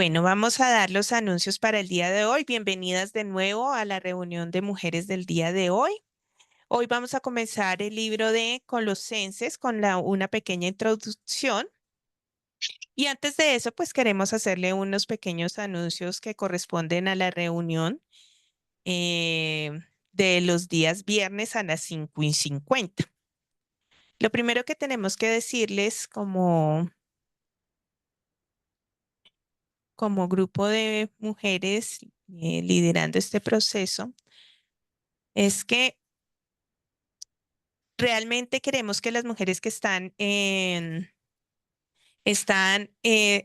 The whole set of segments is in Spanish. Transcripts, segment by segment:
Bueno, vamos a dar los anuncios para el día de hoy. Bienvenidas de nuevo a la reunión de mujeres del día de hoy. Hoy vamos a comenzar el libro de Colosenses con una pequeña introducción. Y antes de eso, pues queremos hacerle unos pequeños anuncios que corresponden a la reunión eh, de los días viernes a las 5:50. Lo primero que tenemos que decirles como grupo de mujeres liderando este proceso es que realmente queremos que las mujeres que están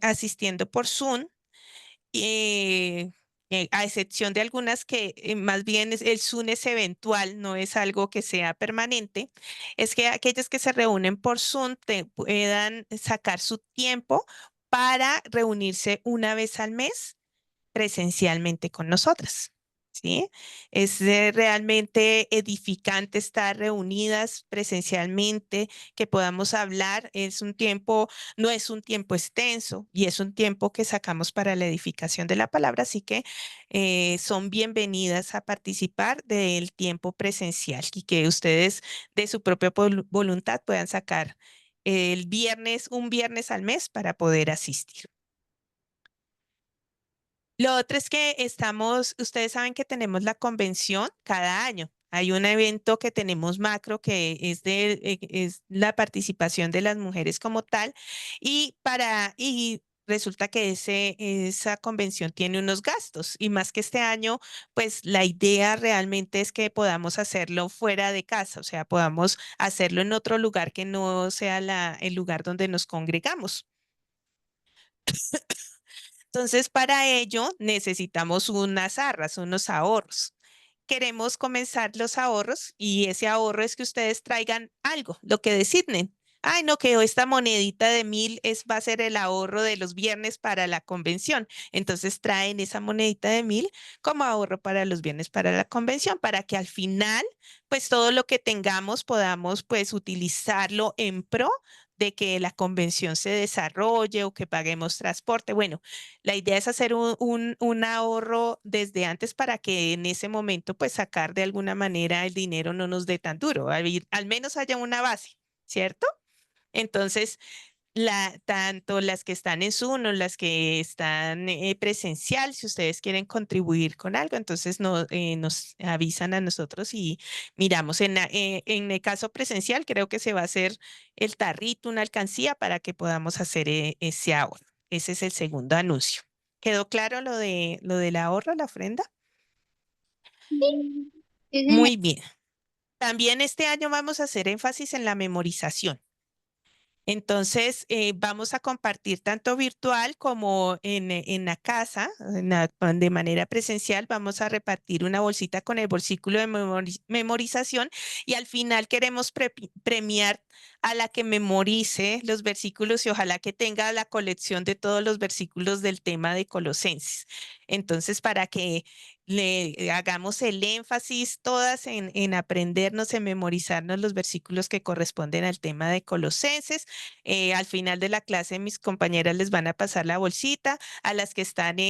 asistiendo por Zoom, eh, a excepción de algunas que más bien el Zoom es eventual, no es algo que sea permanente, es que aquellas que se reúnen por Zoom puedan sacar su tiempo para reunirse una vez al mes presencialmente con nosotras. ¿Sí? Es realmente edificante estar reunidas presencialmente, que podamos hablar. No es un tiempo extenso y es un tiempo que sacamos para la edificación de la palabra, así que son bienvenidas a participar del tiempo presencial y que ustedes de su propia voluntad puedan sacar un viernes al mes para poder asistir. Lo otro es que ustedes saben que tenemos la convención cada año. Hay un evento que tenemos macro que es la participación de las mujeres como tal y resulta que esa convención tiene unos gastos y más que este año, pues la idea realmente es que podamos hacerlo fuera de casa, o sea, podamos hacerlo en otro lugar que no sea el lugar donde nos congregamos. Entonces, para ello necesitamos unas arras, unos ahorros. Queremos comenzar los ahorros y ese ahorro es que ustedes traigan algo, lo que designen. Ay, no, que esta monedita de 1.000 va a ser el ahorro de los viernes para la convención. Entonces traen esa monedita de 1.000 como ahorro para los viernes para la convención, para que al final, pues todo lo que tengamos podamos pues utilizarlo en pro de que la convención se desarrolle o que paguemos transporte. Bueno, la idea es hacer un ahorro desde antes para que en ese momento, pues sacar de alguna manera el dinero no nos dé tan duro, al menos haya una base, ¿cierto? Entonces, tanto las que están en Zoom o las que están presencial, si ustedes quieren contribuir con algo, entonces nos avisan a nosotros y miramos. En el caso presencial, creo que se va a hacer el tarrito, una alcancía para que podamos hacer ese ahorro. Ese es el segundo anuncio. ¿Quedó claro lo del ahorro, la ofrenda? Sí, señor. Muy bien. También este año vamos a hacer énfasis en la memorización. Entonces, vamos a compartir tanto virtual como en la casa, de manera presencial. Vamos a repartir una bolsita con el versículo de memorización y al final queremos premiar a la que memorice los versículos y ojalá que tenga la colección de todos los versículos del tema de Colosenses. Entonces, para que le hagamos el énfasis todas en aprendernos, en memorizarnos los versículos que corresponden al tema de Colosenses. Al final de la clase, mis compañeras les van a pasar la bolsita a las que están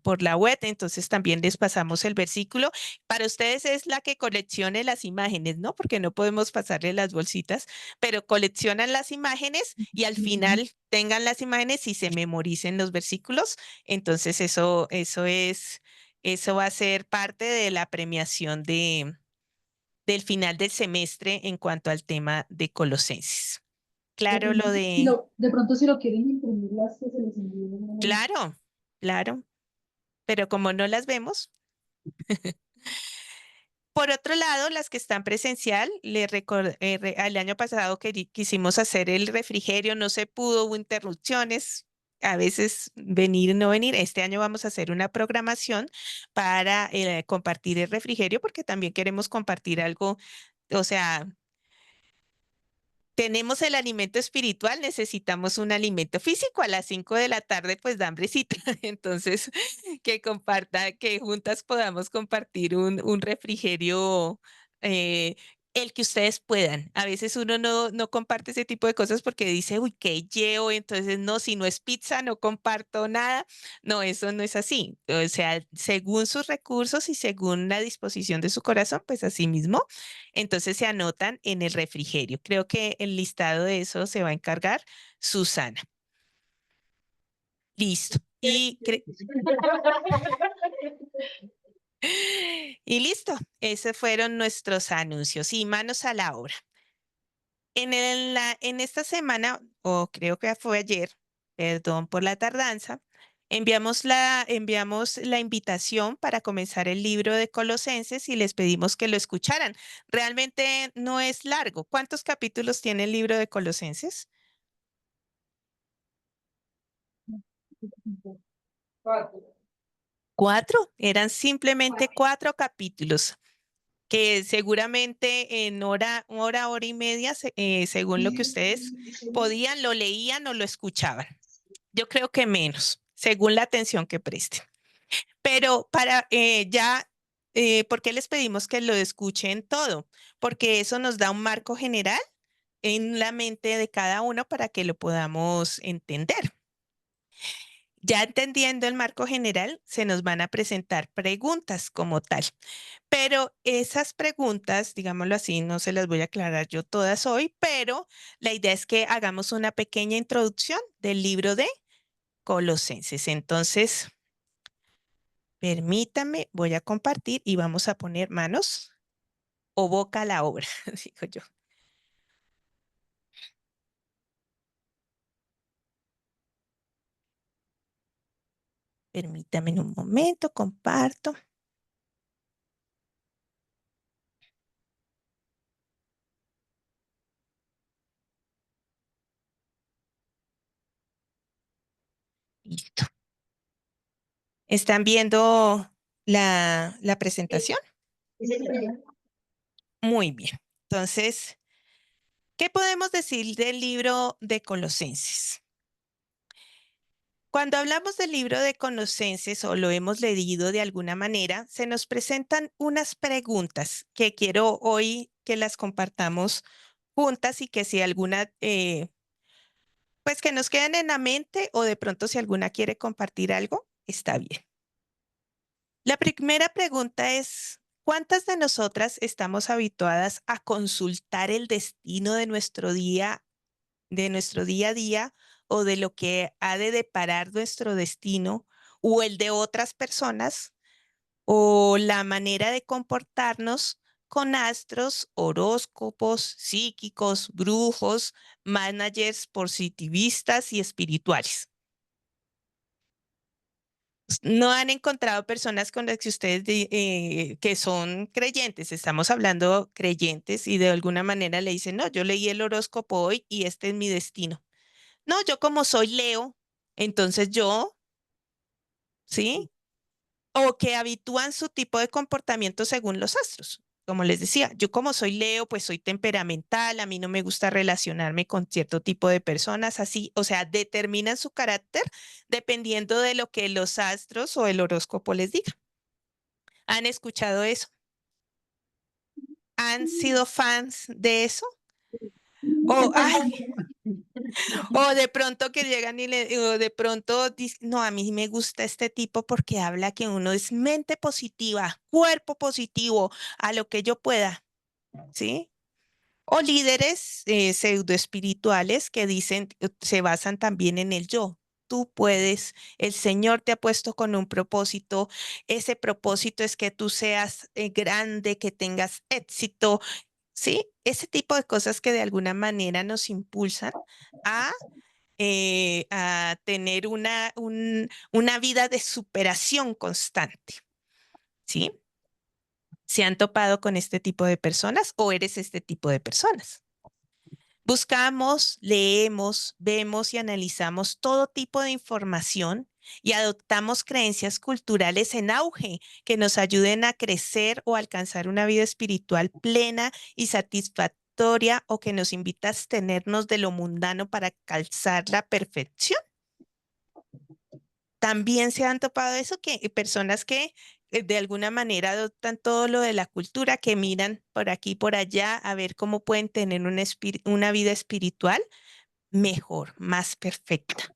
por la web, entonces también les pasamos el versículo. Para ustedes es la que coleccione las imágenes, ¿no? Porque no podemos pasarle las bolsitas, pero coleccionan las imágenes y al final tengan las imágenes y se memoricen los versículos. Entonces eso va a ser parte de la premiación del final del semestre en cuanto al tema de Colosenses. De Claro, pronto, de pronto si lo quieren imprimir las que se les envíen. claro, claro, pero como no las vemos. Por otro lado, las que están presencial, al año pasado que quisimos hacer el refrigerio, no se pudo, hubo interrupciones, a veces venir, no venir. Este año vamos a hacer una programación para compartir el refrigerio porque también queremos compartir algo, o sea, tenemos el alimento espiritual, necesitamos un alimento físico. A las 5 de la tarde, pues da hambrecita. Entonces, que juntas podamos compartir un refrigerio. eh, El que ustedes puedan. A veces uno no comparte ese tipo de cosas porque dice, uy, qué llevo, entonces no, si no es pizza, no comparto nada. No, eso no es así. O sea, según sus recursos y según la disposición de su corazón, pues así mismo. Entonces se anotan en el refrigerio. Creo que el listado de eso se va a encargar Susana. Listo. Y listo. Esos fueron nuestros anuncios y manos a la obra. En esta semana, o creo que fue ayer, perdón por la tardanza, enviamos la invitación para comenzar el libro de Colosenses y les pedimos que lo escucharan. Realmente no es largo. ¿Cuántos capítulos tiene el libro de Colosenses? Cuatro. Eran simplemente cuatro capítulos que seguramente en hora y media, según lo que ustedes podían, lo leían o lo escuchaban. Yo creo que menos, según la atención que presten. Pero para ¿por qué les pedimos que lo escuchen todo? Porque eso nos da un marco general en la mente de cada uno para que lo podamos entender. Ya entendiendo el marco general, se nos van a presentar preguntas como tal. Pero esas preguntas, digámoslo así, no se las voy a aclarar yo todas hoy, pero la idea es que hagamos una pequeña introducción del libro de Colosenses. Entonces, permítame, voy a compartir y vamos a poner manos o boca a la obra, digo yo. Permítame en un momento, comparto. Listo. ¿Están viendo la presentación? Muy bien. Entonces, ¿qué podemos decir del libro de Colosenses? Cuando hablamos del libro de Colosenses o lo hemos leído de alguna manera, se nos presentan unas preguntas que quiero hoy que las compartamos juntas y que si alguna, pues que nos queden en la mente o de pronto si alguna quiere compartir algo, está bien. La primera pregunta es, ¿cuántas de nosotras estamos habituadas a consultar el destino de nuestro día a día o de lo que ha de deparar nuestro destino o el de otras personas o la manera de comportarnos con astros, horóscopos, psíquicos, brujos, managers positivistas y espirituales? No han encontrado personas con las que ustedes que son creyentes, estamos hablando creyentes y de alguna manera le dicen, no, yo leí el horóscopo hoy y este es mi destino. No, yo como soy Leo, entonces yo, ¿sí? O que habitúan su tipo de comportamiento según los astros. Como les decía, yo como soy Leo, pues soy temperamental, a mí no me gusta relacionarme con cierto tipo de personas, así, o sea, determinan su carácter dependiendo de lo que los astros o el horóscopo les diga. ¿Han escuchado eso? ¿Han sido fans de eso? O, ay, o de pronto que llegan o de pronto dicen, no, a mí me gusta este tipo porque habla que uno es mente positiva, cuerpo positivo, a lo que yo pueda, ¿sí? O líderes pseudo espirituales que dicen, se basan también en el yo. Tú puedes, el Señor te ha puesto con un propósito. Ese propósito es que tú seas grande, que tengas éxito, ¿sí? Ese tipo de cosas que de alguna manera nos impulsan a a tener una vida de superación constante, ¿sí? ¿Se han topado con este tipo de personas o eres este tipo de personas? Buscamos, leemos, vemos y analizamos todo tipo de información y adoptamos creencias culturales en auge que nos ayuden a crecer o alcanzar una vida espiritual plena y satisfactoria o que nos invita a abstenernos de lo mundano para alcanzar la perfección. También se han topado eso, que personas que de alguna manera adoptan todo lo de la cultura, que miran por aquí y por allá a ver cómo pueden tener una vida espiritual mejor, más perfecta.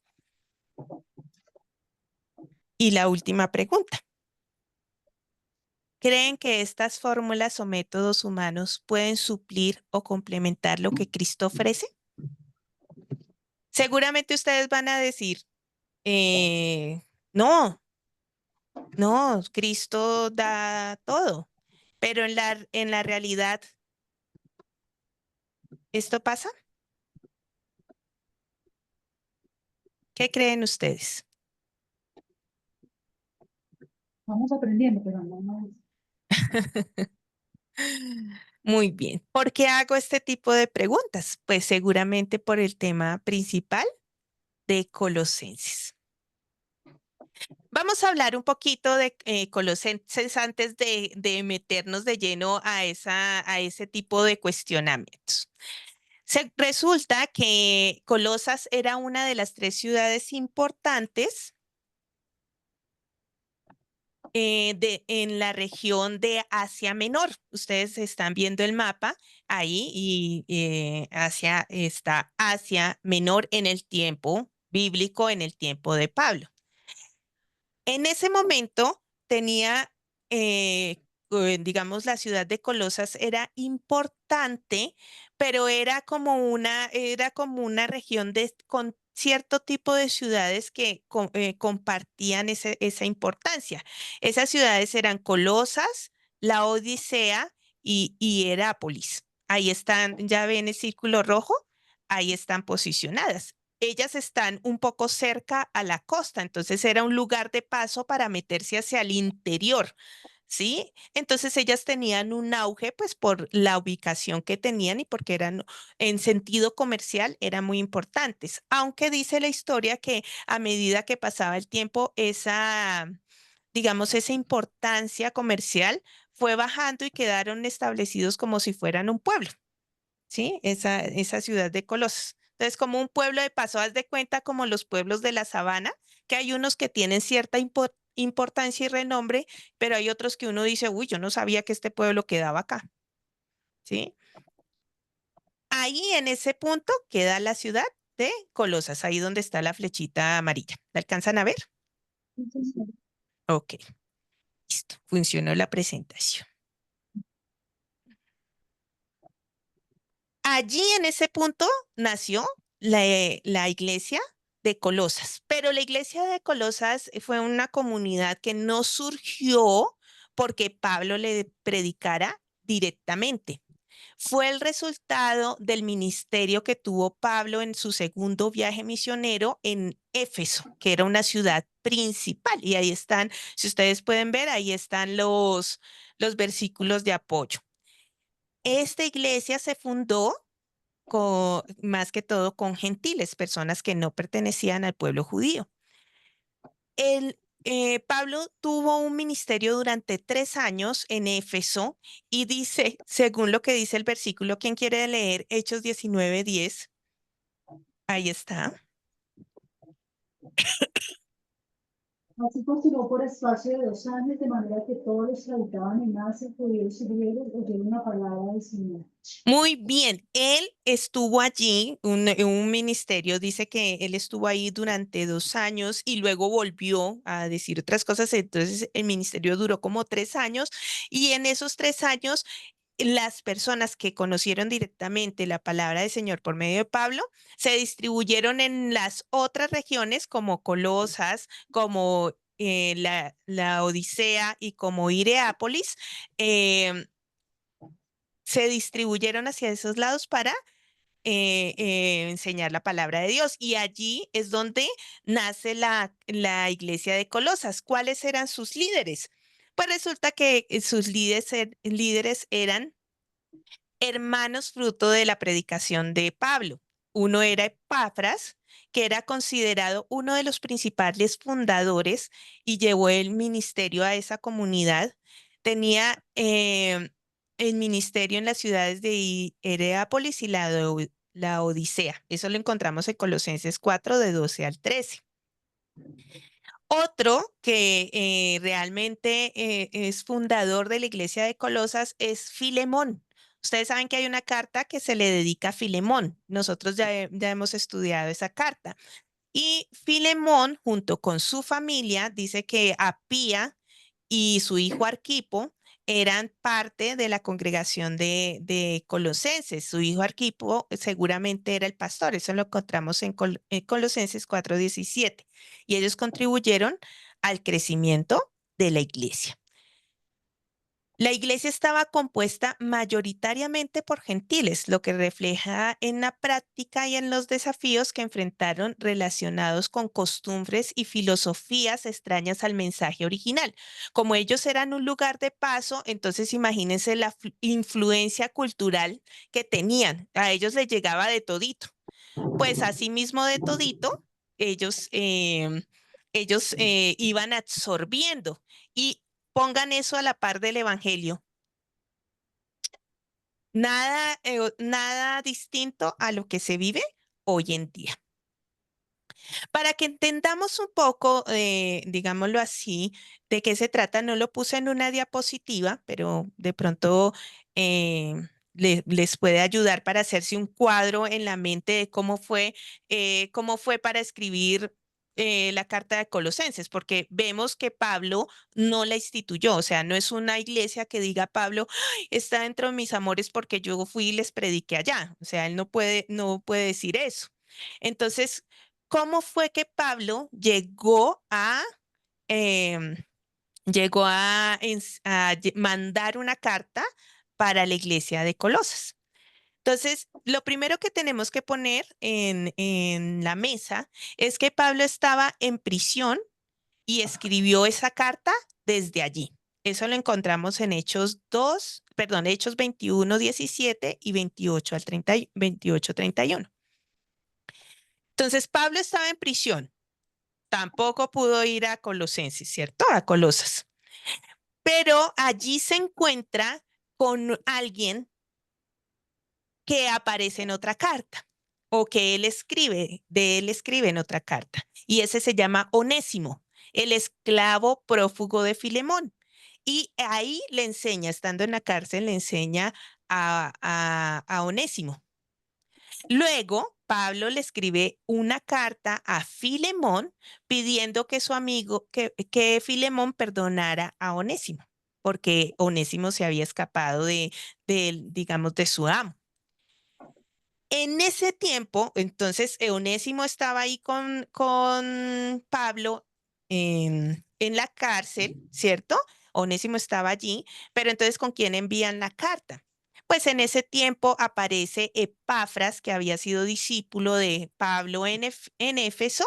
Y la última pregunta. ¿Creen que estas fórmulas o métodos humanos pueden suplir o complementar lo que Cristo ofrece? Seguramente ustedes van a decir, eh, no, no, Cristo da todo, pero en la realidad, ¿esto pasa? ¿Qué creen ustedes? Vamos aprendiendo, pero no, no. Muy bien. ¿Por qué hago este tipo de preguntas? Pues seguramente por el tema principal de Colosenses. Vamos a hablar un poquito de Colosenses antes de meternos de lleno a ese tipo de cuestionamientos. Resulta que Colosas era una de las tres ciudades importantes en la región de Asia Menor. Ustedes están viendo el mapa ahí y está Asia Menor en el tiempo bíblico, en el tiempo de Pablo. En ese momento tenía, digamos, la ciudad de Colosas era importante, pero era como una región con cierto tipo de ciudades que compartían esa importancia. Esas ciudades eran Colosas, la Odisea y Herápolis. Ahí están, ya ven el círculo rojo, ahí están posicionadas. Ellas están un poco cerca a la costa, entonces era un lugar de paso para meterse hacia el interior, ¿sí? Entonces ellas tenían un auge pues por la ubicación que tenían y porque eran en sentido comercial eran muy importantes, aunque dice la historia que a medida que pasaba el tiempo digamos, esa importancia comercial fue bajando y quedaron establecidos como si fueran un pueblo. ¿Sí? Esa ciudad de Colosas. Entonces, como un pueblo de paso, haz de cuenta como los pueblos de la sabana, que hay unos que tienen cierta importancia y renombre, pero hay otros que uno dice, uy, yo no sabía que este pueblo quedaba acá, ¿sí? Ahí en ese punto queda la ciudad de Colosas, ahí donde está la flechita amarilla. ¿La alcanzan a ver? Entonces, Ok, listo, funcionó la presentación. Allí en ese punto nació la iglesia de Colosas, pero la iglesia de Colosas fue una comunidad que no surgió porque Pablo le predicara directamente. Fue el resultado del ministerio que tuvo Pablo en su segundo viaje misionero en Éfeso, que era una ciudad principal. Y ahí están, si ustedes pueden ver, ahí están los versículos de apoyo. Esta iglesia se fundó más que todo con gentiles, personas que no pertenecían al pueblo judío. Pablo tuvo un ministerio durante 3 años en Éfeso y dice, según lo que dice el versículo, ¿quién quiere leer Hechos 19:10? Ahí está. así continuó por espacio de 2 años, de manera que todos los que habitaban en Asia, judíos y griegos, oyeron la palabra del Señor. Muy bien, él estuvo allí, un ministerio, dice que él estuvo ahí durante 2 años y luego volvió a decir otras cosas, entonces el ministerio duró como 3 años y en esos 3 años las personas que conocieron directamente la palabra del Señor por medio de Pablo se distribuyeron en las otras regiones como Colosas, como la Odisea y como Hireápolis. em, Se distribuyeron hacia esos lados para enseñar la palabra de Dios. Y allí es donde nace la iglesia de Colosas. ¿Cuáles eran sus líderes? Pues resulta que sus líderes eran hermanos fruto de la predicación de Pablo. Uno era Epafras, que era considerado uno de los principales fundadores y llevó el ministerio a esa comunidad. Tenía el ministerio en las ciudades de Herápolis y la Odisea. Eso lo encontramos en Colosenses 4, de 12 al 13. Otro que realmente es fundador de la iglesia de Colosas es Filemón. Ustedes saben que hay una carta que se le dedica a Filemón. Nosotros ya hemos estudiado esa carta. Y Filemón, junto con su familia, dice que Apía y su hijo Arquipo eran parte de la congregación de Colosenses. Su hijo Arquipo seguramente era el pastor, eso lo encontramos en Colosenses 4:17. Y ellos contribuyeron al crecimiento de la iglesia. La iglesia estaba compuesta mayoritariamente por gentiles, lo que refleja en la práctica y en los desafíos que enfrentaron relacionados con costumbres y filosofías extrañas al mensaje original. Como ellos eran un lugar de paso, entonces imagínense la influencia cultural que tenían. A ellos les llegaba de todito. Pues asimismo de todito, ellos, iban absorbiendo y pongan eso a la par del evangelio. Nada distinto a lo que se vive hoy en día. Para que entendamos un poco, digámoslo así, de qué se trata, no lo puse en una diapositiva, pero de pronto eh, les puede ayudar para hacerse un cuadro en la mente de cómo fue para escribir la carta de Colosenses, porque vemos que Pablo no la instituyó, o sea, no es una iglesia que diga Pablo: "Ay, está dentro de mis amores porque yo fui y les prediqué allá". O sea, él no puede decir eso. Entonces, ¿cómo fue que Pablo em, llegó a mandar una carta para la iglesia de Colosas? Entonces, lo primero que tenemos que poner en la mesa es que Pablo estaba en prisión y escribió esa carta desde allí. Eso lo encontramos en Hechos 21:17 y 28:31. Entonces, Pablo estaba en prisión. Tampoco pudo ir a Colosenses, ¿cierto? A Colosas. Pero allí se encuentra con alguien que aparece en otra carta o que él escribe en otra carta. Y ese se llama Onésimo, el esclavo prófugo de Filemón. Y ahí le enseña, estando en la cárcel, le enseña a Onésimo. Luego, Pablo le escribe una carta a Filemón pidiendo que su amigo, que Filemón perdonara a Onésimo, porque Onésimo se había escapado digamos, de su amo. En ese tiempo, entonces, Onésimo estaba ahí con Pablo en la cárcel, ¿cierto? Onésimo estaba allí, pero entonces, ¿con quién envían la carta? Pues en ese tiempo aparece Epafras, que había sido discípulo de Pablo en Éfeso.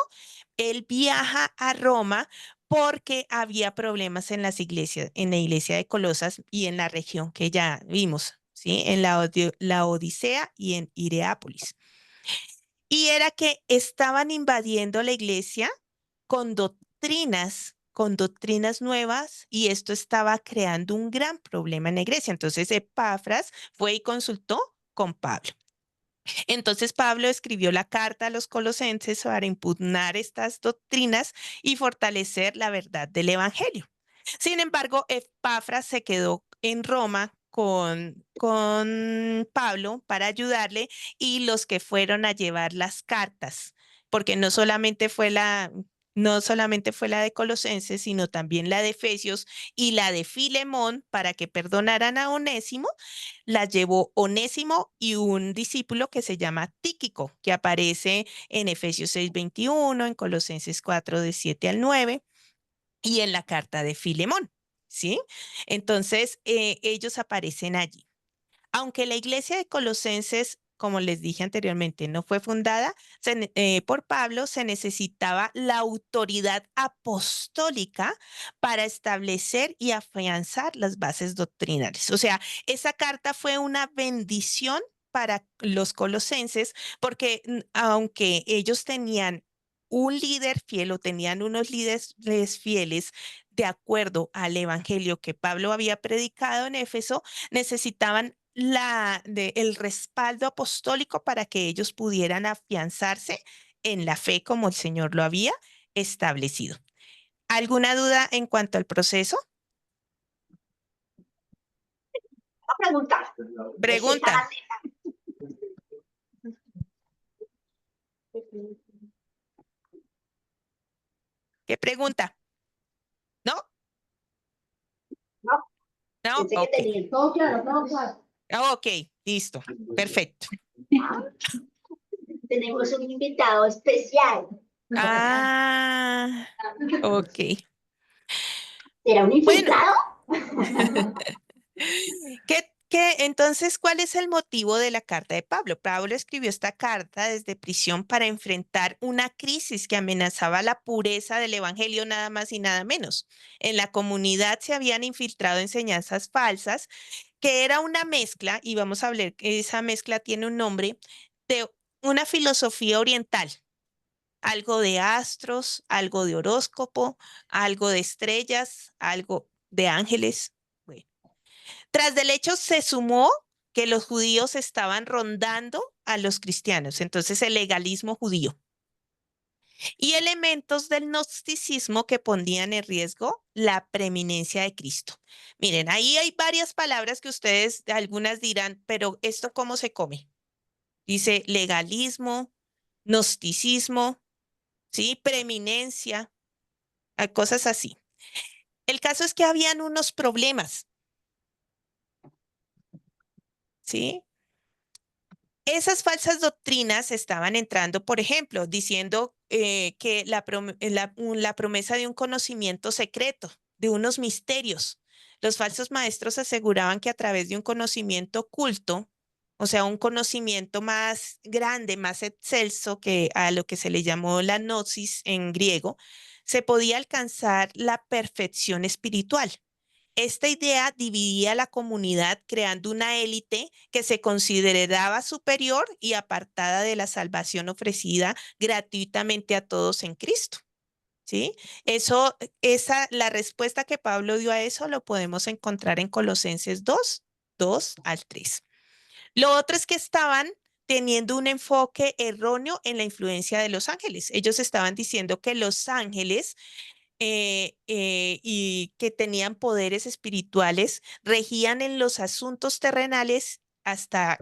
Él viaja a Roma porque había problemas en las iglesias, en la iglesia de Colosas y en la región que ya vimos, ¿sí? En la Odisea y en Hierápolis. Y era que estaban invadiendo la iglesia con doctrinas nuevas, y esto estaba creando un gran problema en la iglesia. Entonces Epafras fue y consultó con Pablo. Entonces Pablo escribió la carta a los colosenses para impugnar estas doctrinas y fortalecer la verdad del evangelio. Sin embargo, Epafras se quedó en Roma con Pablo para ayudarle, y los que fueron a llevar las cartas, porque no solamente fue la de Colosenses, sino también la de Efesios y la de Filemón para que perdonaran a Onésimo. Las llevó Onésimo y un discípulo que se llama Tíquico, que aparece en Efesios 6:21, en Colosenses 4, de 7 al 9 y en la carta de Filemón, ¿sí? Entonces, ellos aparecen allí. Aunque la iglesia de Colosenses, como les dije anteriormente, no fue fundada por Pablo, se necesitaba la autoridad apostólica para establecer y afianzar las bases doctrinales. O sea, esa carta fue una bendición para los colosenses porque aunque ellos tenían un líder fiel o tenían unos líderes fieles de acuerdo al evangelio que Pablo había predicado en Éfeso, necesitaban el respaldo apostólico para que ellos pudieran afianzarse en la fe como el Señor lo había establecido. ¿Alguna duda en cuanto al proceso? Preguntar. Pregunta. ¿Qué pregunta? ¿No? No, ¿No? pensé que Ok. tenía. Todo claro, todo claro. Ok, listo. Perfecto. Tenemos un invitado especial. Ah, ok. ¿Será un Bueno, infiltrado? entonces, ¿cuál es el motivo de la carta de Pablo? Pablo escribió esta carta desde prisión para enfrentar una crisis que amenazaba la pureza del evangelio, nada más y nada menos. En la comunidad se habían infiltrado enseñanzas falsas, que era una mezcla, y vamos a ver que esa mezcla tiene un nombre, de una filosofía oriental. Algo de astros, algo de horóscopo, algo de estrellas, algo de ángeles. Bueno, tras del hecho se sumó que los judíos estaban rondando a los cristianos, entonces el legalismo judío y elementos del gnosticismo que ponían en riesgo la preeminencia de Cristo. Miren, ahí hay varias palabras que ustedes, algunas dirán, pero ¿esto cómo se come? Dice legalismo, gnosticismo, ¿sí? Preeminencia, cosas así. El caso es que habían unos problemas, ¿sí? Esas falsas doctrinas estaban entrando, por ejemplo, diciendo que la promesa de un conocimiento secreto, de unos misterios. Los falsos maestros aseguraban que a través de un conocimiento oculto, o sea, un conocimiento más grande, más excelso que a lo que se le llamó la gnosis en griego, se podía alcanzar la perfección espiritual. Esta idea dividía a la comunidad creando una élite que se consideraba superior y apartada de la salvación ofrecida gratuitamente a todos en Cristo. ¿Sí? La respuesta que Pablo dio a eso lo podemos encontrar en Colosenses 2, 2 al 3. Lo otro es que estaban teniendo un enfoque erróneo en la influencia de los ángeles. Ellos estaban diciendo que los ángeles y que tenían poderes espirituales, regían en los asuntos terrenales hasta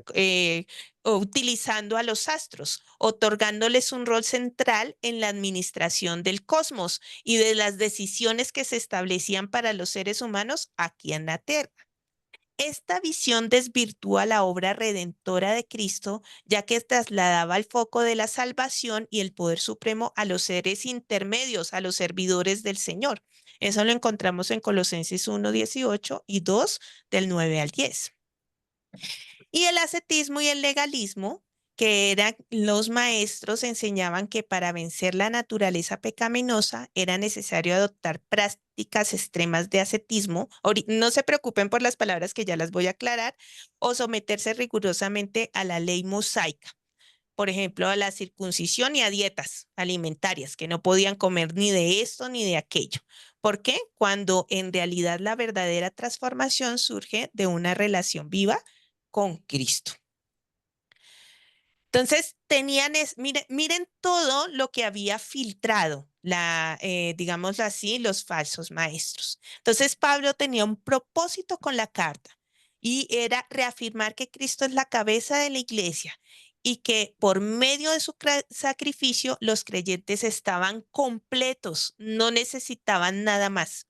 utilizando a los astros, otorgándoles un rol central en la administración del cosmos y de las decisiones que se establecían para los seres humanos aquí en la Tierra. Esta visión desvirtúa la obra redentora de Cristo, ya que trasladaba el foco de la salvación y el poder supremo a los seres intermedios, a los servidores del Señor. Eso lo encontramos en Colosenses 1:18 y 2 del 9 al 10. Y el ascetismo y el legalismo, que eran los maestros, enseñaban que para vencer la naturaleza pecaminosa era necesario adoptar prácticas extremas de ascetismo. No se preocupen por las palabras que ya las voy a aclarar, o someterse rigurosamente a la ley mosaica. Por ejemplo, a la circuncisión y a dietas alimentarias, que no podían comer ni de esto ni de aquello. ¿Por qué? Cuando en realidad la verdadera transformación surge de una relación viva con Cristo. Entonces, miren todo lo que había filtrado, digámoslo así, los falsos maestros. Entonces, Pablo tenía un propósito con la carta y era reafirmar que Cristo es la cabeza de la iglesia y que por medio de su sacrificio los creyentes estaban completos, no necesitaban nada más.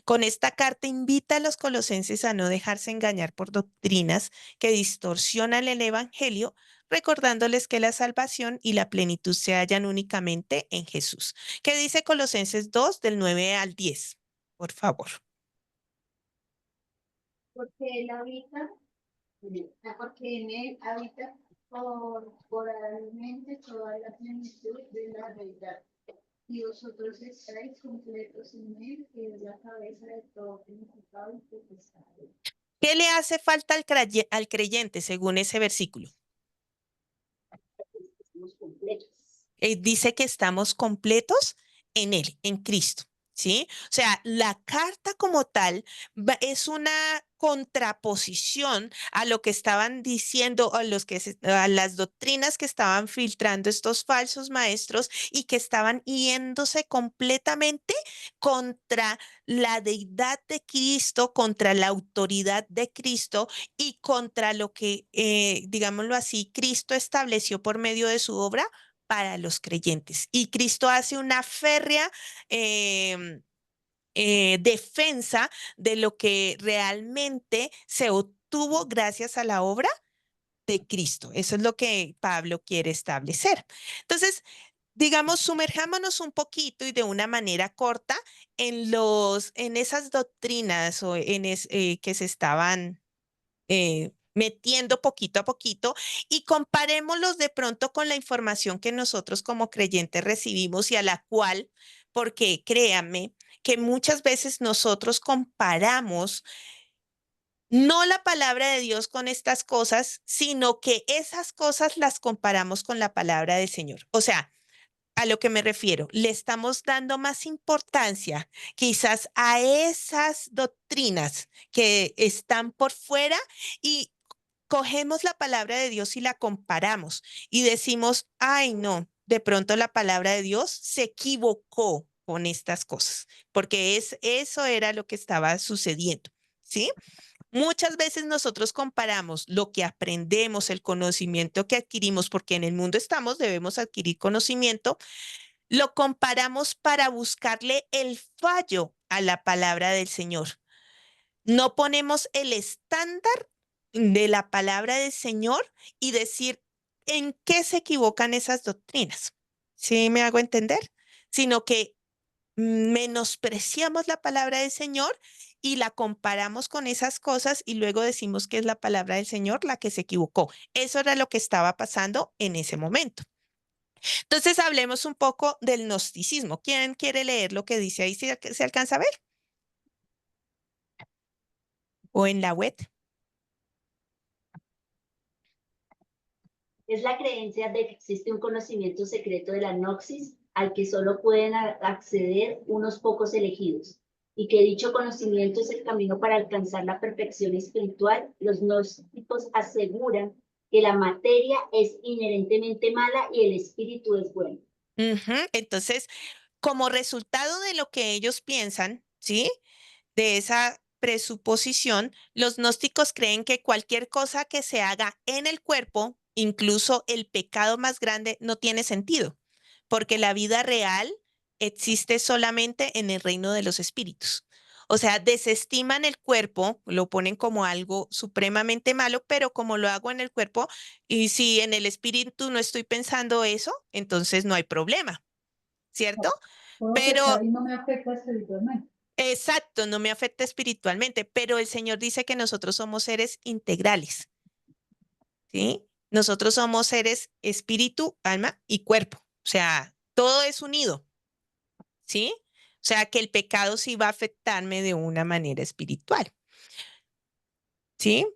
Con esta carta invita a los colosenses a no dejarse engañar por doctrinas que distorsionan el evangelio, recordándoles que la salvación y la plenitud se hallan únicamente en Jesús. ¿Qué dice Colosenses 2 del 9 al 10? Por favor. Porque él habita, porque en él habita corporalmente toda la plenitud de la deidad. Y vosotros estáis completos en él, que es la cabeza de todo principado y potestad. ¿Qué le hace falta al creyente según ese versículo? Estamos completos. Dice que estamos completos en Él, en Cristo. ¿sí? O sea, la carta como tal es una contraposición a lo que estaban diciendo, a las doctrinas que estaban filtrando estos falsos maestros y que estaban yéndose completamente contra la deidad de Cristo, contra la autoridad de Cristo y contra lo que, digámoslo así, Cristo estableció por medio de su obra para los creyentes. Y Cristo hace una férrea em, defensa de lo que realmente se obtuvo gracias a la obra de Cristo. Eso es lo que Pablo quiere establecer. Entonces, digamos, sumerjámonos un poquito y de una manera corta en esas doctrinas que se estaban metiendo poquito a poquito y comparémoslos de pronto con la información que nosotros como creyentes recibimos y a la cual, porque créanme que muchas veces nosotros comparamos no la palabra de Dios con estas cosas, sino que esas cosas las comparamos con la palabra del Señor. O sea, a lo que me refiero, le estamos dando más importancia quizás a esas doctrinas que están por fuera y cogemos la palabra de Dios y la comparamos y decimos, ay, no, de pronto la palabra de Dios se equivocó con estas cosas, porque eso era lo que estaba sucediendo, ¿sí? Muchas veces nosotros comparamos lo que aprendemos, el conocimiento que adquirimos, porque en el mundo estamos, debemos adquirir conocimiento, lo comparamos para buscarle el fallo a la palabra del Señor. No ponemos el estándar de la palabra del Señor y decir en qué se equivocan esas doctrinas. ¿Sí me hago entender? Sino que menospreciamos la palabra del Señor y la comparamos con esas cosas y luego decimos que es la palabra del Señor la que se equivocó. Eso era lo que estaba pasando en ese momento. Entonces hablemos un poco del gnosticismo. ¿Quién quiere leer lo que dice ahí? ¿Se alcanza a ver? ¿O en la web? Es la creencia de que existe un conocimiento secreto de la gnosis al que solo pueden acceder unos pocos elegidos, y que dicho conocimiento es el camino para alcanzar la perfección espiritual. Los gnósticos aseguran que la materia es inherentemente mala y el espíritu es bueno. Ujú. Entonces, como resultado de lo que ellos piensan, ¿sí? De esa presuposición, los gnósticos creen que cualquier cosa que se haga en el cuerpo, incluso el pecado más grande, no tiene sentido, porque la vida real existe solamente en el reino de los espíritus. O sea, desestiman el cuerpo, lo ponen como algo supremamente malo, pero como lo hago en el cuerpo, y si en el espíritu no estoy pensando eso, entonces no hay problema, ¿cierto? Puedo Pero pecar y no me afecta espiritualmente. exacto, no me afecta espiritualmente, pero el Señor dice que nosotros somos seres integrales, ¿sí? Nosotros somos seres espíritu, alma y cuerpo. O sea, todo es unido, ¿sí? O sea, que el pecado sí va a afectarme de una manera espiritual, ¿sí?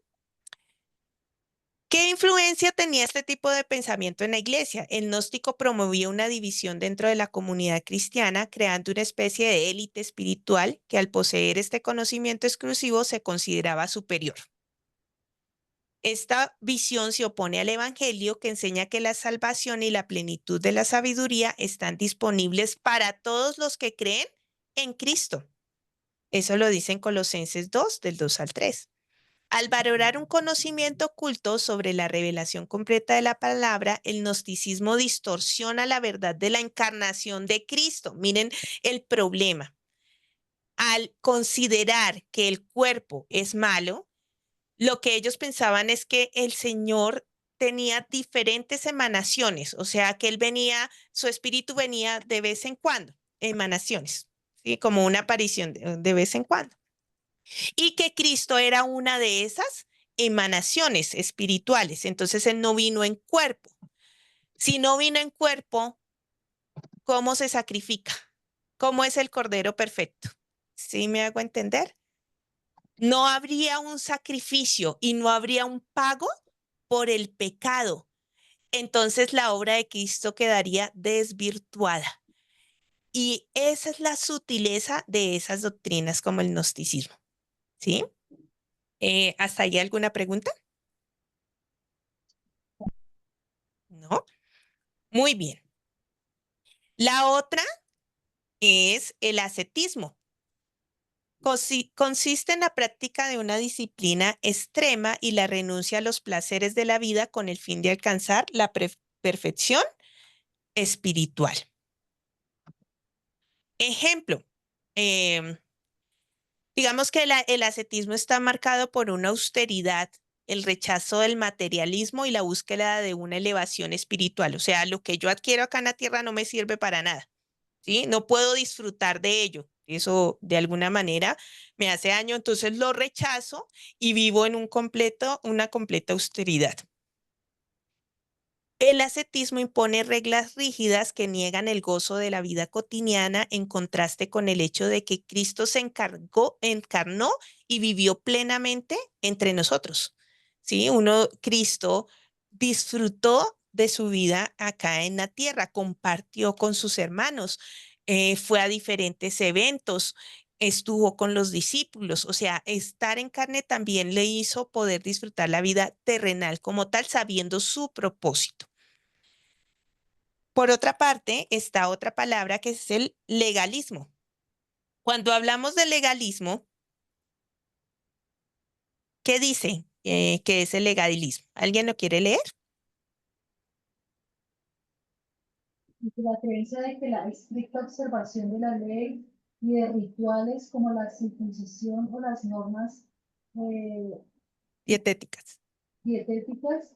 ¿Qué influencia tenía este tipo de pensamiento en la iglesia? El gnóstico promovía una división dentro de la comunidad cristiana, creando una especie de élite espiritual que al poseer este conocimiento exclusivo se consideraba superior. Esta visión se opone al Evangelio, que enseña que la salvación y la plenitud de la sabiduría están disponibles para todos los que creen en Cristo. Eso lo dice en Colosenses 2, del 2 al 3. Al valorar un conocimiento oculto sobre la revelación completa de la palabra, el gnosticismo distorsiona la verdad de la encarnación de Cristo. Miren el problema. Al considerar que el cuerpo es malo, lo que ellos pensaban es que el Señor tenía diferentes emanaciones, o sea, que él venía, su espíritu venía de vez en cuando, emanaciones, ¿sí? Como una aparición de vez en cuando. Y que Cristo era una de esas emanaciones espirituales, entonces él no vino en cuerpo. Si no vino en cuerpo, ¿cómo se sacrifica? ¿Cómo es el Cordero perfecto? ¿Sí me hago entender? No habría un sacrificio y no habría un pago por el pecado. Entonces la obra de Cristo quedaría desvirtuada. Y esa es la sutileza de esas doctrinas como el gnosticismo, ¿sí? ¿Hasta ahí alguna pregunta? ¿No? Muy bien. La otra es el ascetismo. Consiste en la práctica de una disciplina extrema y la renuncia a los placeres de la vida con el fin de alcanzar la perfección espiritual. Ejemplo, em, digamos que el ascetismo está marcado por una austeridad, el rechazo del materialismo y la búsqueda de una elevación espiritual. O sea, lo que yo adquiero acá en la tierra no me sirve para nada, ¿sí? No puedo disfrutar de ello. Eso de alguna manera me hace daño, entonces lo rechazo y vivo en una completa austeridad. El ascetismo impone reglas rígidas que niegan el gozo de la vida cotidiana en contraste con el hecho de que Cristo encarnó y vivió plenamente entre nosotros. ¿Sí? Cristo disfrutó de su vida acá en la tierra, compartió con sus hermanos, fue a diferentes eventos, estuvo con los discípulos, o sea, estar en carne también le hizo poder disfrutar la vida terrenal como tal, sabiendo su propósito. Por otra parte, está otra palabra que es el legalismo. Cuando hablamos de legalismo, ¿qué dice que es el legalismo? ¿Alguien lo quiere leer? La creencia de que la estricta observación de la ley y de rituales como la circuncisión o las normas eh, Dietéticas. dietéticas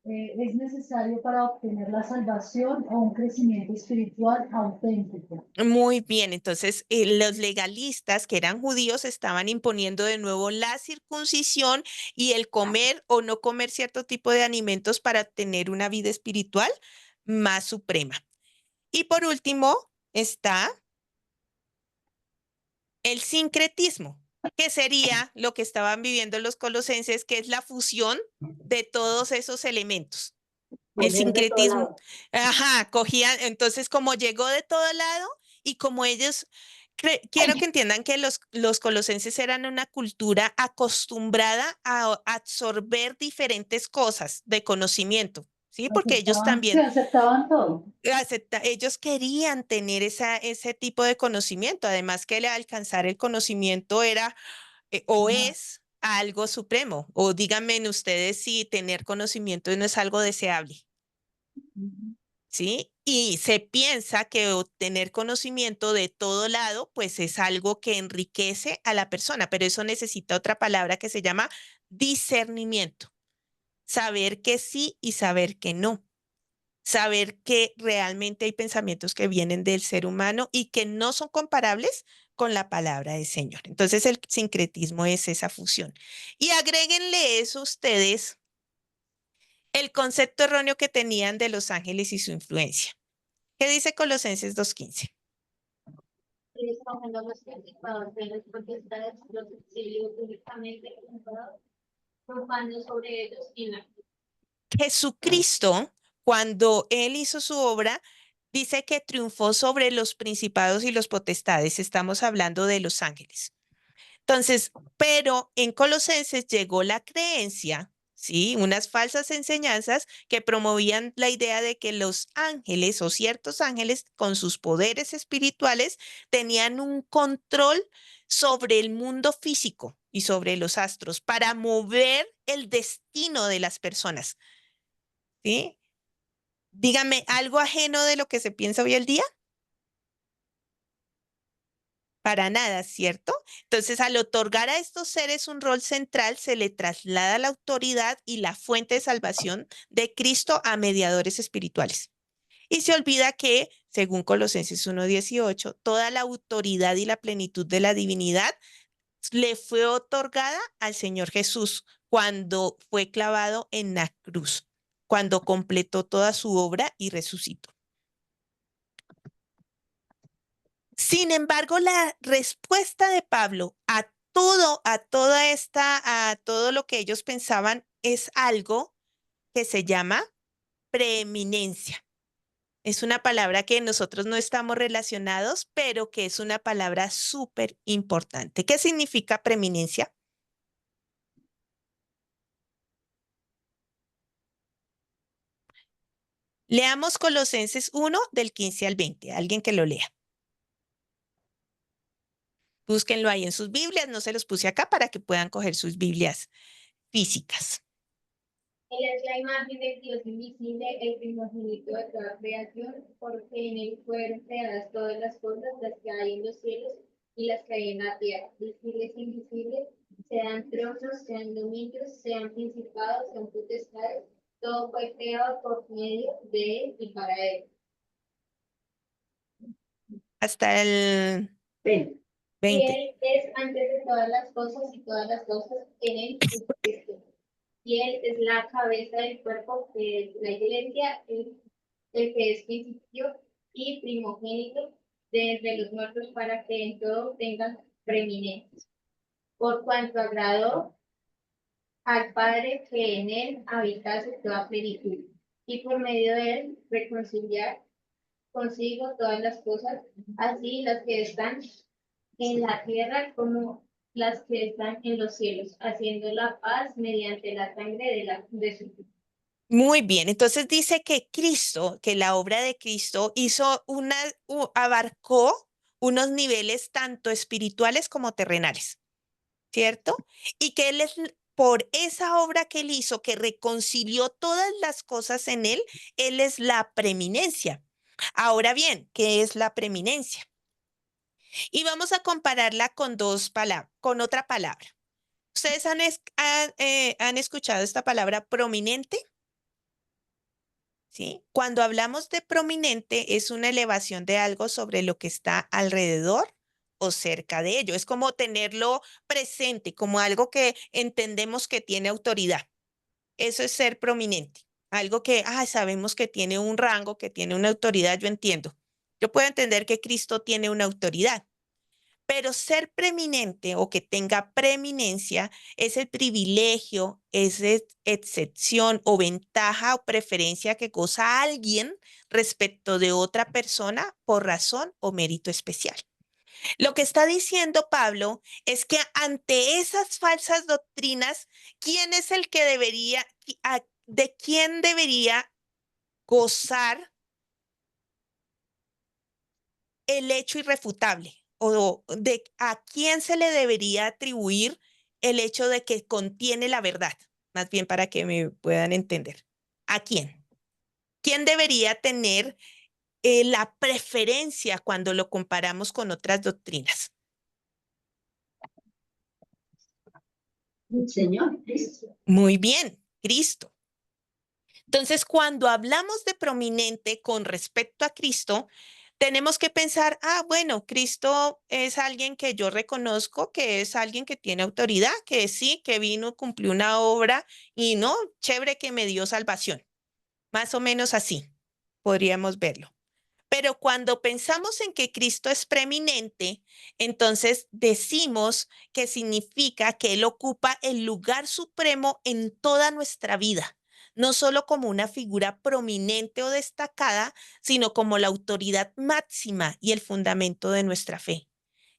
es necesario para obtener la salvación o un crecimiento espiritual auténtico. Muy bien, entonces los legalistas que eran judíos estaban imponiendo de nuevo la circuncisión y el comer o no comer cierto tipo de alimentos para tener una vida espiritual más suprema. Y por último está el sincretismo, que sería lo que estaban viviendo los colosenses, que es la fusión de todos esos elementos. El Coger de todo sincretismo, lado. ajá, cogían, entonces como llegó de todo lado y como ellos, quiero que entiendan que los colosenses eran una cultura acostumbrada a absorber diferentes cosas de conocimiento, ¿sí? Porque ellos Se también aceptaban todo. ellos querían tener ese tipo de conocimiento, además que alcanzar el conocimiento era o Ajá. es algo supremo, o díganme ustedes si tener conocimiento no es algo deseable, Ujú. ¿sí? Y se piensa que obtener conocimiento de todo lado, pues es algo que enriquece a la persona, pero eso necesita otra palabra que se llama discernimiento, saber que sí y saber que no. Saber que realmente hay pensamientos que vienen del ser humano y que no son comparables con la palabra del Señor. Entonces el sincretismo es esa fusión. Y agréguenle eso ustedes el concepto erróneo que tenían de los ángeles y su influencia. ¿Qué dice Colosenses 2:15? Sobre ellos y la Jesucristo, cuando él hizo su obra, dice que triunfó sobre los principados y los potestades. Estamos hablando de los ángeles. Entonces, pero en Colosenses llegó la creencia, ¿sí? Unas falsas enseñanzas que promovían la idea de que los ángeles o ciertos ángeles con sus poderes espirituales tenían un control sobre el mundo físico y sobre los astros para mover el destino de las personas, ¿sí? Dígame, ¿algo ajeno de lo que se piensa hoy el día? Para nada, ¿cierto? Entonces, al otorgar a estos seres un rol central, se le traslada la autoridad y la fuente de salvación de Cristo a mediadores espirituales. Y se olvida que, según Colosenses 1:18, toda la autoridad y la plenitud de la divinidad le fue otorgada al Señor Jesús cuando fue clavado en la cruz, cuando completó toda su obra y resucitó. Sin embargo, la respuesta de Pablo a todo lo que ellos pensaban es algo que se llama preeminencia. Es una palabra que nosotros no estamos relacionados, pero que es una palabra súper importante. ¿Qué significa preeminencia? Leamos Colosenses 1 del 15 al 20. Alguien que lo lea. Búsquenlo ahí en sus Biblias. No se los puse acá para que puedan coger sus Biblias físicas. Él es la imagen del Dios invisible, el primogénito de toda creación, porque en él fueron creadas todas las cosas, las que hay en los cielos y las que hay en la tierra, visibles e invisibles, sean tronos, sean dominios, sean principados, sean potestades, todo fue creado por medio de él y para él. Hasta el Ven, Y 20. él es antes de todas las cosas y todas las cosas en él existen. Y él es la cabeza del cuerpo que es la iglesia, el que es principio y primogénito de entre los muertos para que en todo tengan preeminencia. Por cuanto agradó al Padre que en él habitase toda plenitud, y por medio de él reconciliar consigo todas las cosas, así las que están en la tierra como las que están en los cielos, haciendo la paz mediante la sangre de su Cristo. Muy bien, entonces dice que Cristo, que la obra de Cristo abarcó unos niveles tanto espirituales como terrenales, ¿cierto? Y que Él es, por esa obra que Él hizo, que reconcilió todas las cosas en Él es la preeminencia. Ahora bien, ¿qué es la preeminencia? Y vamos a compararla con con otra palabra. ¿Ustedes han escuchado esta palabra prominente? ¿Sí? Cuando hablamos de prominente es una elevación de algo sobre lo que está alrededor o cerca de ello. Es como tenerlo presente, como algo que entendemos que tiene autoridad. Eso es ser prominente. Algo que sabemos que tiene un rango, que tiene una autoridad, yo entiendo. Yo puedo entender que Cristo tiene una autoridad. Pero ser preeminente o que tenga preeminencia es el privilegio, es excepción o ventaja o preferencia que goza alguien respecto de otra persona por razón o mérito especial. Lo que está diciendo Pablo es que ante esas falsas doctrinas, ¿quién es el que de quién debería gozar el hecho irrefutable o de a quién se le debería atribuir el hecho de que contiene la verdad? Más bien para que me puedan entender. ¿A quién? ¿Quién debería tener la preferencia cuando lo comparamos con otras doctrinas? Señor Cristo. Muy bien, Cristo. Entonces, cuando hablamos de prominente con respecto a Cristo, tenemos que pensar, bueno, Cristo es alguien que yo reconozco, que es alguien que tiene autoridad, que sí, que vino, cumplió una obra y no, chévere que me dio salvación. Más o menos así podríamos verlo. Pero cuando pensamos en que Cristo es preeminente, entonces decimos que significa que Él ocupa el lugar supremo en toda nuestra vida, no solo como una figura prominente o destacada, sino como la autoridad máxima y el fundamento de nuestra fe.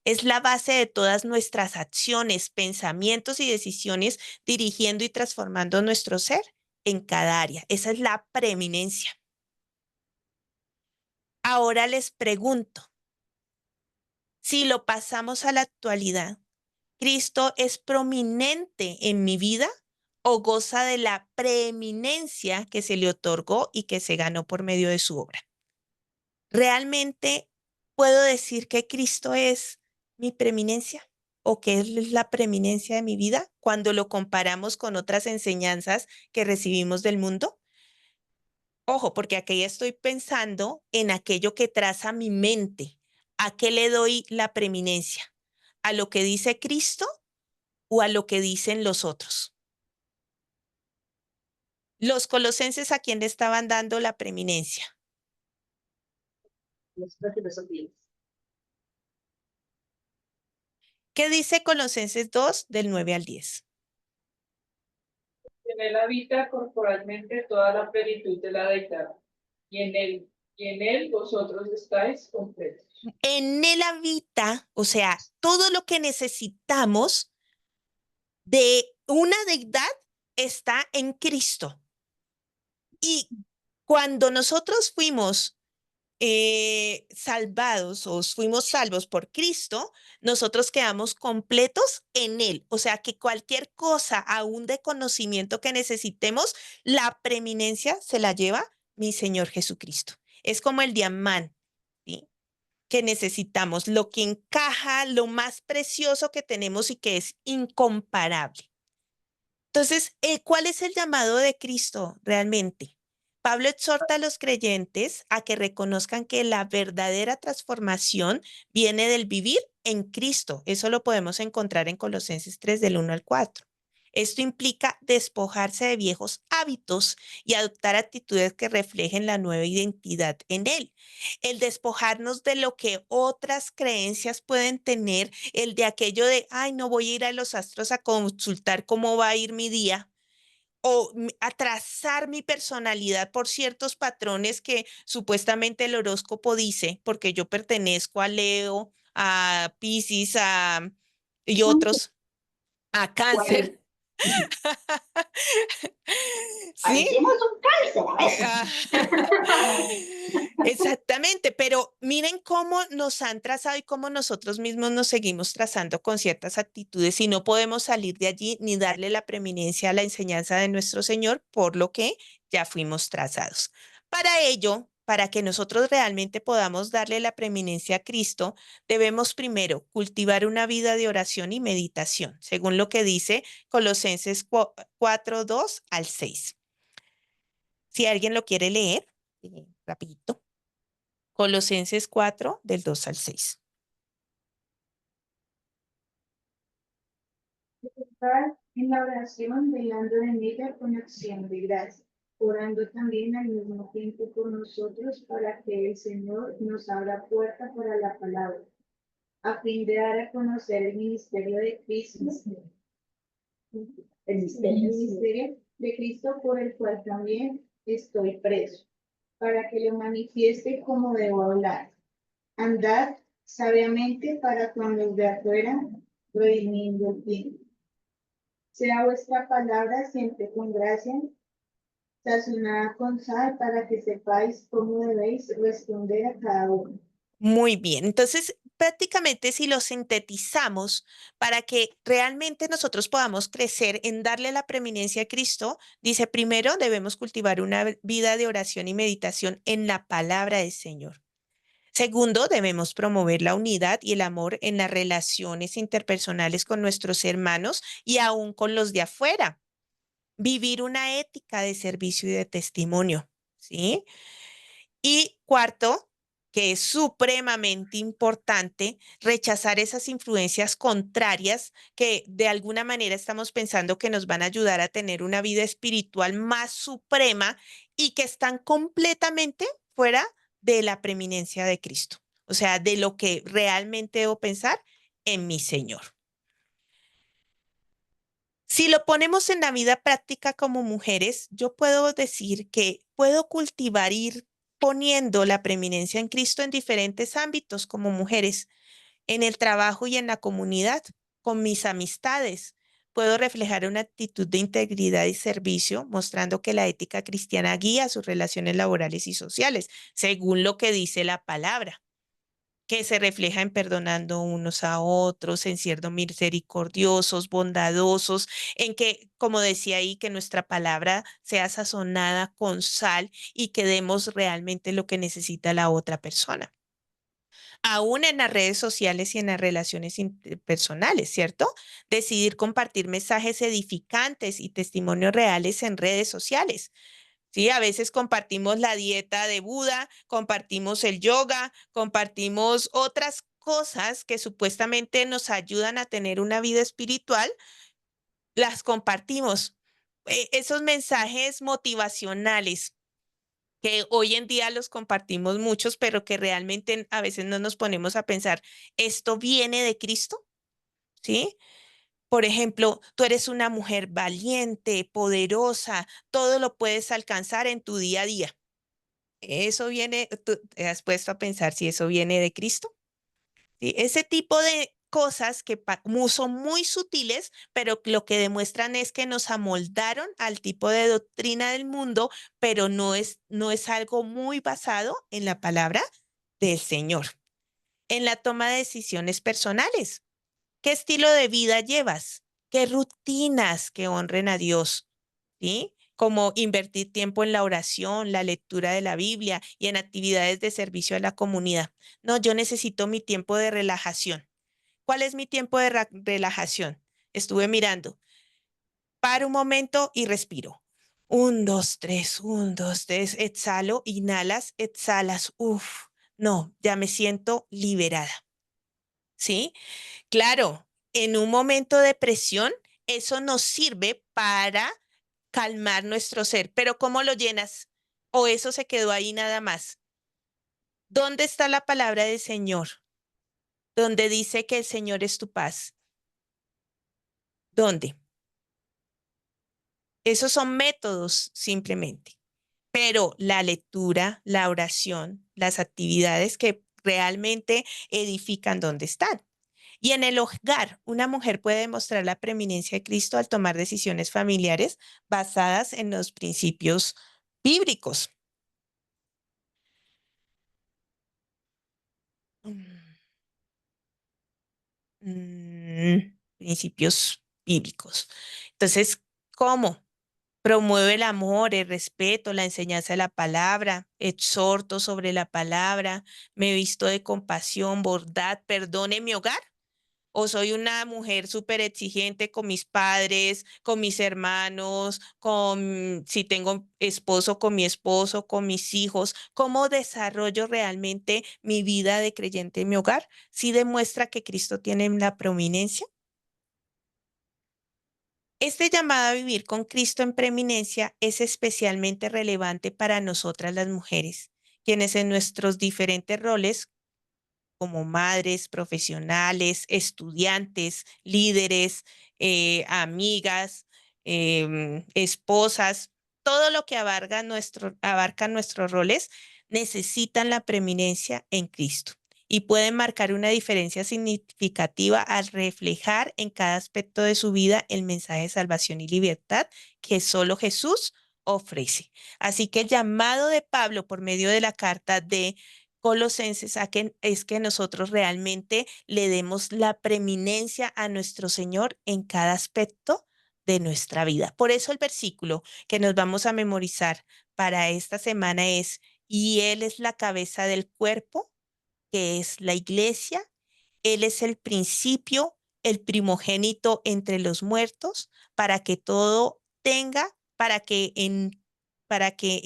Es la base de todas nuestras acciones, pensamientos y decisiones, dirigiendo y transformando nuestro ser en cada área. Esa es la preeminencia. Ahora les pregunto, si lo pasamos a la actualidad, ¿Cristo es prominente en mi vida o goza de la preeminencia que se le otorgó y que se ganó por medio de su obra? ¿Realmente puedo decir que Cristo es mi preeminencia o que Él es la preeminencia de mi vida cuando lo comparamos con otras enseñanzas que recibimos del mundo? Ojo, porque aquí estoy pensando en aquello que traza mi mente. ¿A qué le doy la preeminencia? ¿A lo que dice Cristo o a lo que dicen los otros? Los colosenses, ¿a quién le estaban dando la preeminencia? Los filosofías. ¿Qué dice Colosenses 2 del 9 al 10? En él habita corporalmente toda la plenitud de la deidad, y en él y en él vosotros estáis completos. En él habita, o sea, todo lo que necesitamos de una deidad está en Cristo. Y cuando nosotros fuimos salvados o fuimos salvos por Cristo, nosotros quedamos completos en Él. O sea que cualquier cosa, aún de conocimiento que necesitemos, la preeminencia se la lleva mi Señor Jesucristo. Es como el diamante, ¿sí? Que necesitamos, lo que encaja, lo más precioso que tenemos y que es incomparable. Entonces, ¿cuál es el llamado de Cristo realmente? Pablo exhorta a los creyentes a que reconozcan que la verdadera transformación viene del vivir en Cristo. Eso lo podemos encontrar en Colosenses 3 del 1 al 4. Esto implica despojarse de viejos hábitos y adoptar actitudes que reflejen la nueva identidad en Él. El despojarnos de lo que otras creencias pueden tener, el de aquello de, ay, no voy a ir a los astros a consultar cómo va a ir mi día, o a trazar mi personalidad por ciertos patrones que supuestamente el horóscopo dice, porque yo pertenezco a Leo, a Piscis, y otros, a Bueno, Cáncer. ¿Sí? parecemos un cáncer a Ah, veces. exactamente, pero miren cómo nos han trazado y cómo nosotros mismos nos seguimos trazando con ciertas actitudes y no podemos salir de allí ni darle la preeminencia a la enseñanza de nuestro Señor, por lo que ya fuimos trazados. Para ello, para que nosotros realmente podamos darle la preeminencia a Cristo, debemos primero cultivar una vida de oración y meditación, según lo que dice Colosenses 4, 2 al 6. Si alguien lo quiere leer, rapidito. Colosenses 4, del 2 al 6. Estar en la oración velando en ella con acción de gracia, orando también al mismo tiempo por nosotros para que el Señor nos abra puerta para la palabra, a fin de dar a conocer el ministerio de Cristo, El el misterio. ministerio de Cristo por el cual también estoy preso, para que lo manifieste como debo hablar. Andad sabiamente para con los de afuera, redimiendo el tiempo. Sea vuestra palabra siempre con gracia, sazonada con sal, para que sepáis cómo debéis responder a cada uno. Muy bien. Entonces, prácticamente si lo sintetizamos para que realmente nosotros podamos crecer en darle la preeminencia a Cristo, dice, primero debemos cultivar una vida de oración y meditación en la palabra del Señor. Segundo, debemos promover la unidad y el amor en las relaciones interpersonales con nuestros hermanos y aún con los de afuera. Vivir una ética de servicio y de testimonio, ¿sí? Y cuarto, que es supremamente importante, rechazar esas influencias contrarias que de alguna manera estamos pensando que nos van a ayudar a tener una vida espiritual más suprema y que están completamente fuera de la preeminencia de Cristo. O sea, de lo que realmente debo pensar en mi Señor. Si lo ponemos en la vida práctica como mujeres, yo puedo decir que puedo cultivar, ir poniendo la preeminencia en Cristo en diferentes ámbitos como mujeres, en el trabajo y en la comunidad, con mis amistades. Puedo reflejar una actitud de integridad y servicio, mostrando que la ética cristiana guía sus relaciones laborales y sociales, según lo que dice la palabra, que se refleja en perdonando unos a otros, en siendo misericordiosos, bondadosos, en que, como decía ahí, que nuestra palabra sea sazonada con sal y que demos realmente lo que necesita la otra persona. Aún en las redes sociales y en las relaciones interpersonales, ¿cierto? Decidir compartir mensajes edificantes y testimonios reales en redes sociales. Sí, a veces compartimos la dieta de Buda, compartimos el yoga, compartimos otras cosas que supuestamente nos ayudan a tener una vida espiritual, las compartimos. Esos mensajes motivacionales que hoy en día los compartimos muchos, pero que realmente a veces no nos ponemos a pensar, ¿esto viene de Cristo? ¿Sí? Por ejemplo, tú eres una mujer valiente, poderosa, todo lo puedes alcanzar en tu día a día. Eso viene, ¿tú te has puesto a pensar si eso viene de Cristo? ¿Sí? Ese tipo de cosas que son muy sutiles, pero lo que demuestran es que nos amoldaron al tipo de doctrina del mundo, pero no es algo muy basado en la palabra del Señor. En la toma de decisiones personales, ¿qué estilo de vida llevas? ¿Qué rutinas que honren a Dios? ¿Sí? Como invertir tiempo en la oración, la lectura de la Biblia y en actividades de servicio a la comunidad. No, yo necesito mi tiempo de relajación. ¿Cuál es mi tiempo de relajación? Estuve mirando. Paro un momento y respiro. Un, dos, tres, un, dos, tres. Exhalo, inhalas, exhalas. Uf, no, ya me siento liberada. ¿Sí? Claro, en un momento de presión, eso nos sirve para calmar nuestro ser, pero ¿cómo lo llenas? ¿O eso se quedó ahí nada más? ¿Dónde está la palabra del Señor? Donde dice que el Señor es tu paz. ¿Dónde? Esos son métodos simplemente, pero la lectura, la oración, las actividades que realmente edifican, ¿dónde están? Y en el hogar, una mujer puede demostrar la preeminencia de Cristo al tomar decisiones familiares basadas en los principios bíblicos. Principios bíblicos. Entonces, ¿cómo? Promueve el amor, el respeto, la enseñanza de la palabra, exhorto sobre la palabra, me visto de compasión, bondad, perdón en mi hogar. O soy una mujer súper exigente con mis padres, con mis hermanos, con si tengo esposo, con mi esposo, con mis hijos. ¿Cómo desarrollo realmente mi vida de creyente en mi hogar? ¿Sí demuestra que Cristo tiene la prominencia? Este llamado a vivir con Cristo en preeminencia es especialmente relevante para nosotras las mujeres, quienes en nuestros diferentes roles como madres, profesionales, estudiantes, líderes, amigas, esposas, todo lo que abarca nuestros roles, necesitan la preeminencia en Cristo y pueden marcar una diferencia significativa al reflejar en cada aspecto de su vida el mensaje de salvación y libertad que solo Jesús ofrece. Así que el llamado de Pablo por medio de la carta de Colosenses es que nosotros realmente le demos la preeminencia a nuestro Señor en cada aspecto de nuestra vida. Por eso el versículo que nos vamos a memorizar para esta semana es, y Él es la cabeza del cuerpo, que es la iglesia. Él es el principio, el primogénito entre los muertos, para que todo tenga, para que en para que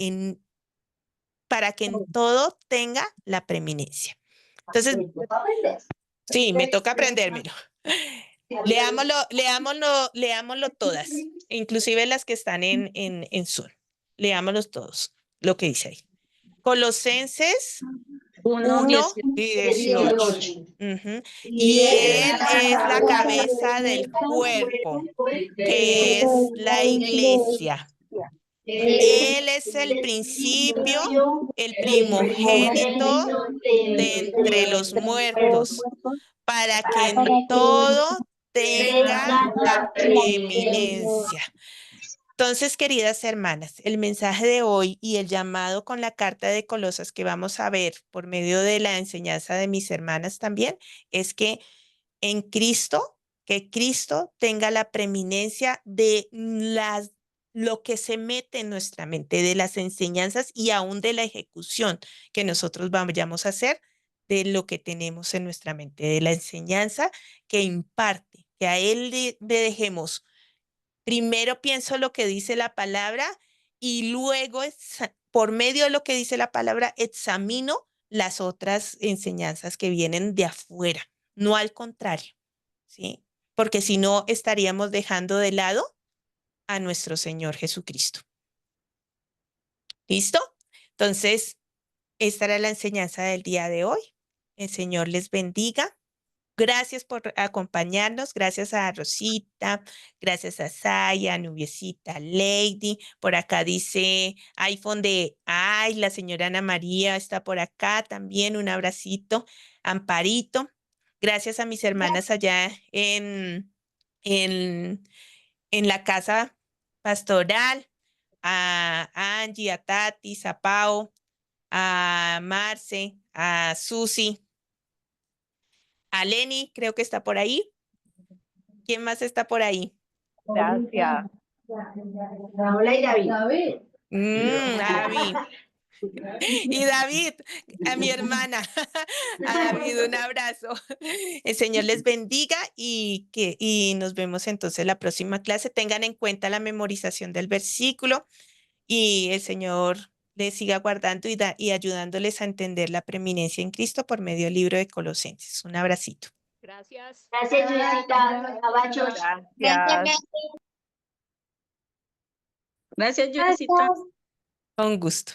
en todo tenga la preeminencia. Entonces, sí, me toca aprendérmelo. Leámoslo todas, inclusive las que están en Zoom. Leámoslos todos, lo que dice ahí. Colosenses 1 y 18. Ujú. Y Y él es Él la es la cabeza cabeza del del cuerpo, cuerpo, que que es es la la iglesia. iglesia. Él Él es es el el principio, principio, el el primogénito primogénito de entre de los muertos, para que para en que todo tenga tenga la la preeminencia. preeminencia. Entonces, queridas hermanas, el mensaje de hoy y el llamado con la carta de Colosas que vamos a ver por medio de la enseñanza de mis hermanas también es que en Cristo, que Cristo tenga la preeminencia de lo que se mete en nuestra mente, de las enseñanzas y aún de la ejecución que nosotros vayamos a hacer de lo que tenemos en nuestra mente, de la enseñanza que imparte, que a Él le dejemos. Primero pienso lo que dice la palabra y luego por medio de lo que dice la palabra examino las otras enseñanzas que vienen de afuera, no al contrario, ¿sí? Porque si no estaríamos dejando de lado a nuestro Señor Jesucristo. ¿Listo? Entonces, esta era la enseñanza del día de hoy. El Señor les bendiga Gracias por acompañarnos, gracias a Rosita, gracias a Saya, Nubiecita, Lady. Por acá dice iPhone la señora Ana María está por acá también, un abracito. Amparito, gracias a mis hermanas allá en, en la casa pastoral, a Angie, a Tati, a Pao, a Marce, a Susi. A Lenny, creo que está por ahí. ¿Quién más está por ahí? Gracias. Paola y David. David. Y David, a mi hermana. A David, un abrazo. El Señor les bendiga y nos vemos entonces la próxima clase. Tengan en cuenta la memorización del versículo y el Señor les siga guardando y ayudándoles a entender la preeminencia en Cristo por medio del libro de Colosenses. Un abracito. Gracias. Gracias, Luisita. Abachos. Gracias. Gracias, Judicita. Con gusto.